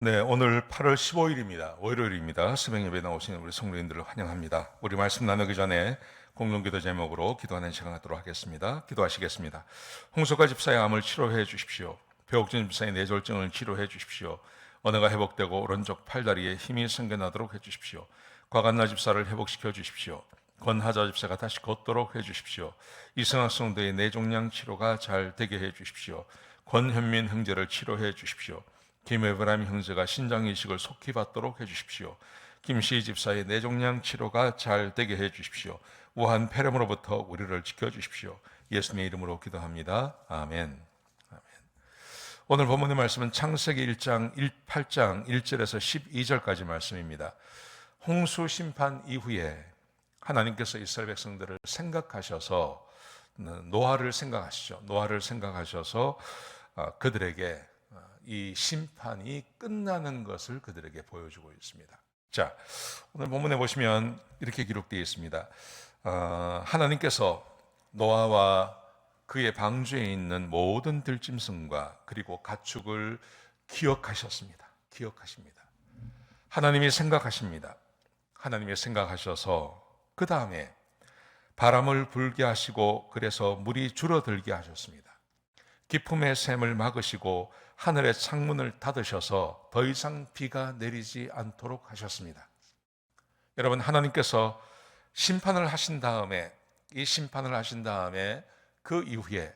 네, 오늘 8월 15일입니다. 월요일입니다. 새벽 예배 나오시는 우리 성도님들을 환영합니다. 우리 말씀 나누기 전에 공동기도 제목으로 기도하는 시간 갖도록 하겠습니다. 기도하시겠습니다. 홍석화 집사의 암을 치료해 주십시오. 배옥진 집사의 뇌졸중을 치료해 주십시오. 언어가 회복되고 오른쪽 팔다리에 힘이 생겨나도록 해 주십시오. 곽한나 집사를 회복시켜 주십시오. 권하자 집사가 다시 걷도록 해 주십시오. 이승학 성도의 뇌종양 치료가 잘 되게 해 주십시오. 권현민 형제를 치료해 주십시오. 김에브라임 형제가 신장 이식을 속히 받도록 해주십시오. 김시희 집사의 뇌종양 치료가 잘 되게 해주십시오. 우한 폐렴으로부터 우리를 지켜주십시오. 예수님의 이름으로 기도합니다. 아멘. 아멘. 오늘 본문의 말씀은 창세기 1장 8장 1절에서 12절까지 말씀입니다. 홍수 심판 이후에 하나님께서 이스라엘 백성들을 생각하셔서 노아를 생각하시죠. 노아를 생각하셔서 그들에게 이 심판이 끝나는 것을 그들에게 보여주고 있습니다. 자, 오늘 본문에 보시면 이렇게 기록되어 있습니다. 하나님께서 노아와 그의 방주에 있는 모든 들짐승과 그리고 가축을 기억하셨습니다. 기억하십니다. 하나님이 생각하십니다. 하나님이 생각하셔서 그 다음에 바람을 불게 하시고 그래서 물이 줄어들게 하셨습니다. 기품의 샘을 막으시고 하늘의 창문을 닫으셔서 더 이상 비가 내리지 않도록 하셨습니다. 여러분, 하나님께서 심판을 하신 다음에 그 이후에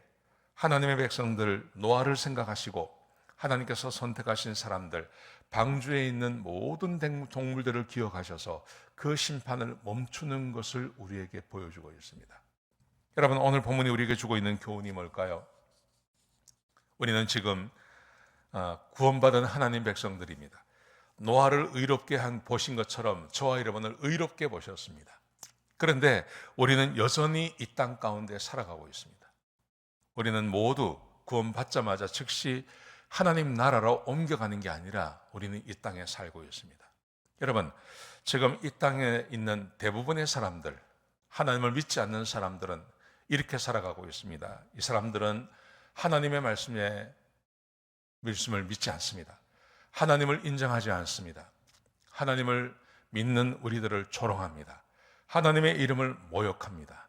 하나님의 백성들 노아를 생각하시고 하나님께서 선택하신 사람들 방주에 있는 모든 동물들을 기억하셔서 그 심판을 멈추는 것을 우리에게 보여주고 있습니다. 여러분, 오늘 본문이 우리에게 주고 있는 교훈이 뭘까요? 우리는 지금 구원받은 하나님 백성들입니다. 노아를 의롭게 보신 것처럼 저와 여러분을 의롭게 보셨습니다. 그런데 우리는 여전히 이 땅 가운데 살아가고 있습니다. 우리는 모두 구원받자마자 즉시 하나님 나라로 옮겨가는 게 아니라 우리는 이 땅에 살고 있습니다. 여러분, 지금 이 땅에 있는 대부분의 사람들, 하나님을 믿지 않는 사람들은 이렇게 살아가고 있습니다. 이 사람들은 하나님의 말씀을 믿지 않습니다. 하나님을 인정하지 않습니다. 하나님을 믿는 우리들을 조롱합니다. 하나님의 이름을 모욕합니다.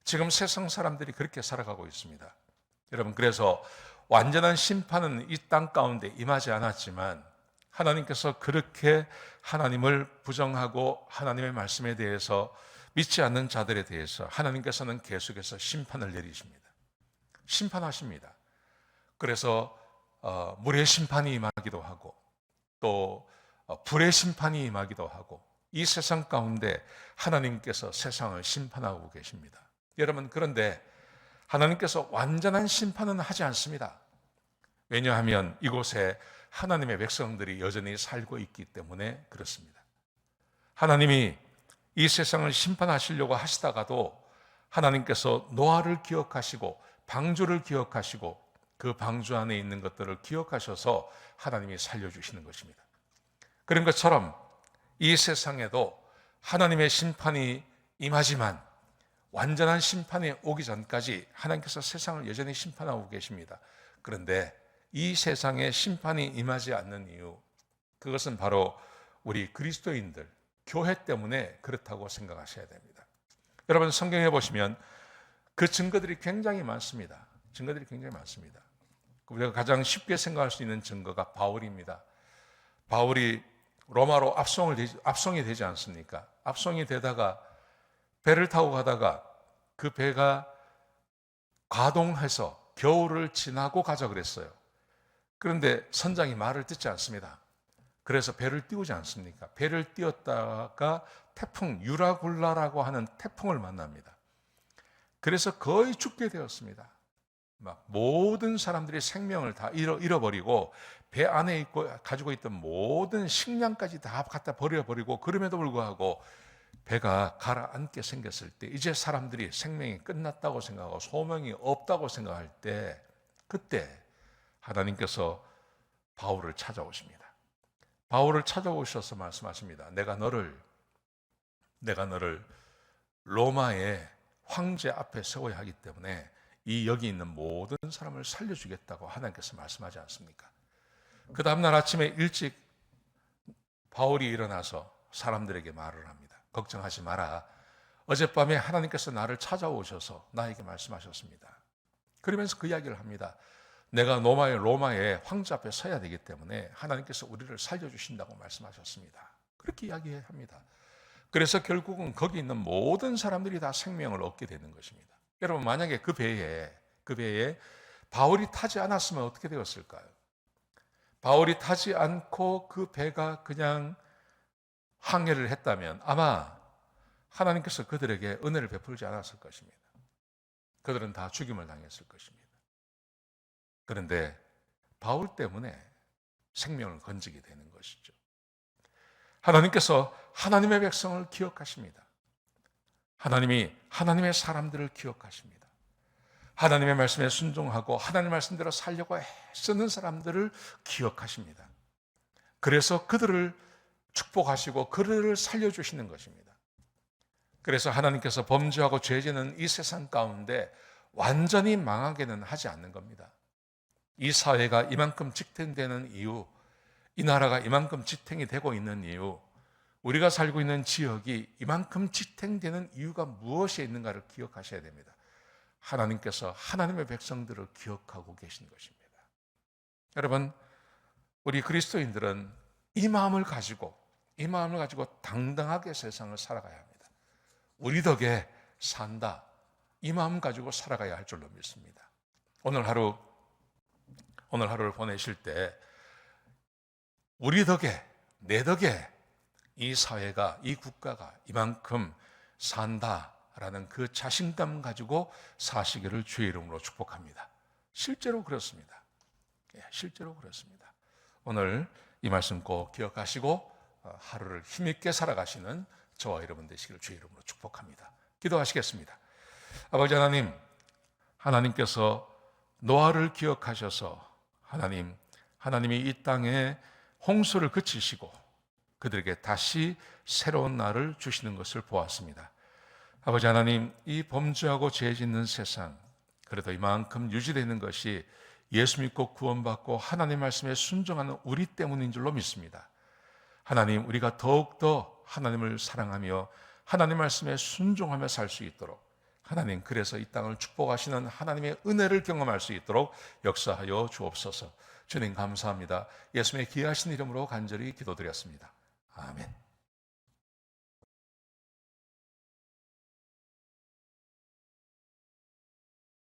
지금 세상 사람들이 그렇게 살아가고 있습니다. 여러분, 그래서 완전한 심판은 이 땅 가운데 임하지 않았지만 하나님께서 그렇게 하나님을 부정하고 하나님의 말씀에 대해서 믿지 않는 자들에 대해서 하나님께서는 계속해서 심판을 내리십니다. 심판하십니다. 그래서 물의 심판이 임하기도 하고 또 불의 심판이 임하기도 하고 이 세상 가운데 하나님께서 세상을 심판하고 계십니다. 여러분, 그런데 하나님께서 완전한 심판은 하지 않습니다. 왜냐하면 이곳에 하나님의 백성들이 여전히 살고 있기 때문에 그렇습니다. 하나님이 이 세상을 심판하시려고 하시다가도 하나님께서 노아를 기억하시고 방주를 기억하시고 그 방주 안에 있는 것들을 기억하셔서 하나님이 살려주시는 것입니다. 그런 것처럼 이 세상에도 하나님의 심판이 임하지만 완전한 심판이 오기 전까지 하나님께서 세상을 여전히 심판하고 계십니다. 그런데 이 세상에 심판이 임하지 않는 이유, 그것은 바로 우리 그리스도인들, 교회 때문에 그렇다고 생각하셔야 됩니다. 여러분, 성경에 보시면 그 증거들이 굉장히 많습니다. 우리가 가장 쉽게 생각할 수 있는 증거가 바울입니다. 바울이 로마로 압송이 되지 않습니까? 압송이 되다가 배를 타고 가다가 그 배가 가동해서 겨울을 지나고 가자 그랬어요. 그런데 선장이 말을 듣지 않습니다. 그래서 배를 띄우지 않습니까? 배를 띄웠다가 태풍 유라굴라라고 하는 태풍을 만납니다. 그래서 거의 죽게 되었습니다. 모든 사람들이 생명을 다 잃어버리고 배 안에 가지고 있던 모든 식량까지 다 갖다 버려버리고 그럼에도 불구하고 배가 가라앉게 생겼을 때 이제 사람들이 생명이 끝났다고 생각하고 소명이 없다고 생각할 때 그때 하나님께서 바울을 찾아오십니다. 바울을 찾아오셔서 말씀하십니다. 내가 너를 로마의 황제 앞에 세워야 하기 때문에 여기 있는 모든 사람을 살려주겠다고 하나님께서 말씀하지 않습니까? 그 다음날 아침에 일찍 바울이 일어나서 사람들에게 말을 합니다. 걱정하지 마라. 어젯밤에 하나님께서 나를 찾아오셔서 나에게 말씀하셨습니다. 그러면서 그 이야기를 합니다. 내가 로마의 황제 앞에 서야 되기 때문에 하나님께서 우리를 살려주신다고 말씀하셨습니다. 그렇게 이야기합니다. 그래서 결국은 거기 있는 모든 사람들이 다 생명을 얻게 되는 것입니다. 여러분, 만약에 그 배에 바울이 타지 않았으면 어떻게 되었을까요? 바울이 타지 않고 그 배가 그냥 항해를 했다면 아마 하나님께서 그들에게 은혜를 베풀지 않았을 것입니다. 그들은 다 죽임을 당했을 것입니다. 그런데 바울 때문에 생명을 건지게 되는 것이죠. 하나님께서 하나님의 백성을 기억하십니다. 하나님이 하나님의 사람들을 기억하십니다. 하나님의 말씀에 순종하고 하나님의 말씀대로 살려고 애쓰는 사람들을 기억하십니다. 그래서 그들을 축복하시고 그들을 살려주시는 것입니다. 그래서 하나님께서 범죄하고 죄지는 이 세상 가운데 완전히 망하게는 하지 않는 겁니다. 이 사회가 이만큼 지탱되는 이유, 이 나라가 이만큼 지탱이 되고 있는 이유, 우리가 살고 있는 지역이 이만큼 지탱되는 이유가 무엇에 있는가를 기억하셔야 됩니다. 하나님께서 하나님의 백성들을 기억하고 계신 것입니다. 여러분, 우리 그리스도인들은 이 마음을 가지고 당당하게 세상을 살아가야 합니다. 우리 덕에 산다, 이 마음 가지고 살아가야 할 줄로 믿습니다. 오늘 하루를 보내실 때 우리 덕에, 내 덕에 이 사회가, 이 국가가 이만큼 산다라는 그 자신감 가지고 사시기를 주의 이름으로 축복합니다. 실제로 그렇습니다. 실제로 그렇습니다. 오늘 이 말씀 꼭 기억하시고 하루를 힘있게 살아가시는 저와 여러분 되시기를 주의 이름으로 축복합니다. 기도하시겠습니다. 아버지 하나님, 하나님께서 노아를 기억하셔서 하나님이 이 땅에 홍수를 그치시고 그들에게 다시 새로운 날을 주시는 것을 보았습니다. 아버지 하나님, 이 범죄하고 죄 짓는 세상, 그래도 이만큼 유지되는 것이 예수 믿고 구원받고 하나님 말씀에 순종하는 우리 때문인 줄로 믿습니다. 하나님, 우리가 더욱더 하나님을 사랑하며 하나님 말씀에 순종하며 살 수 있도록 하나님, 그래서 이 땅을 축복하시는 하나님의 은혜를 경험할 수 있도록 역사하여 주옵소서. 주님 감사합니다. 예수님의 귀하신 이름으로 간절히 기도드렸습니다. 아멘.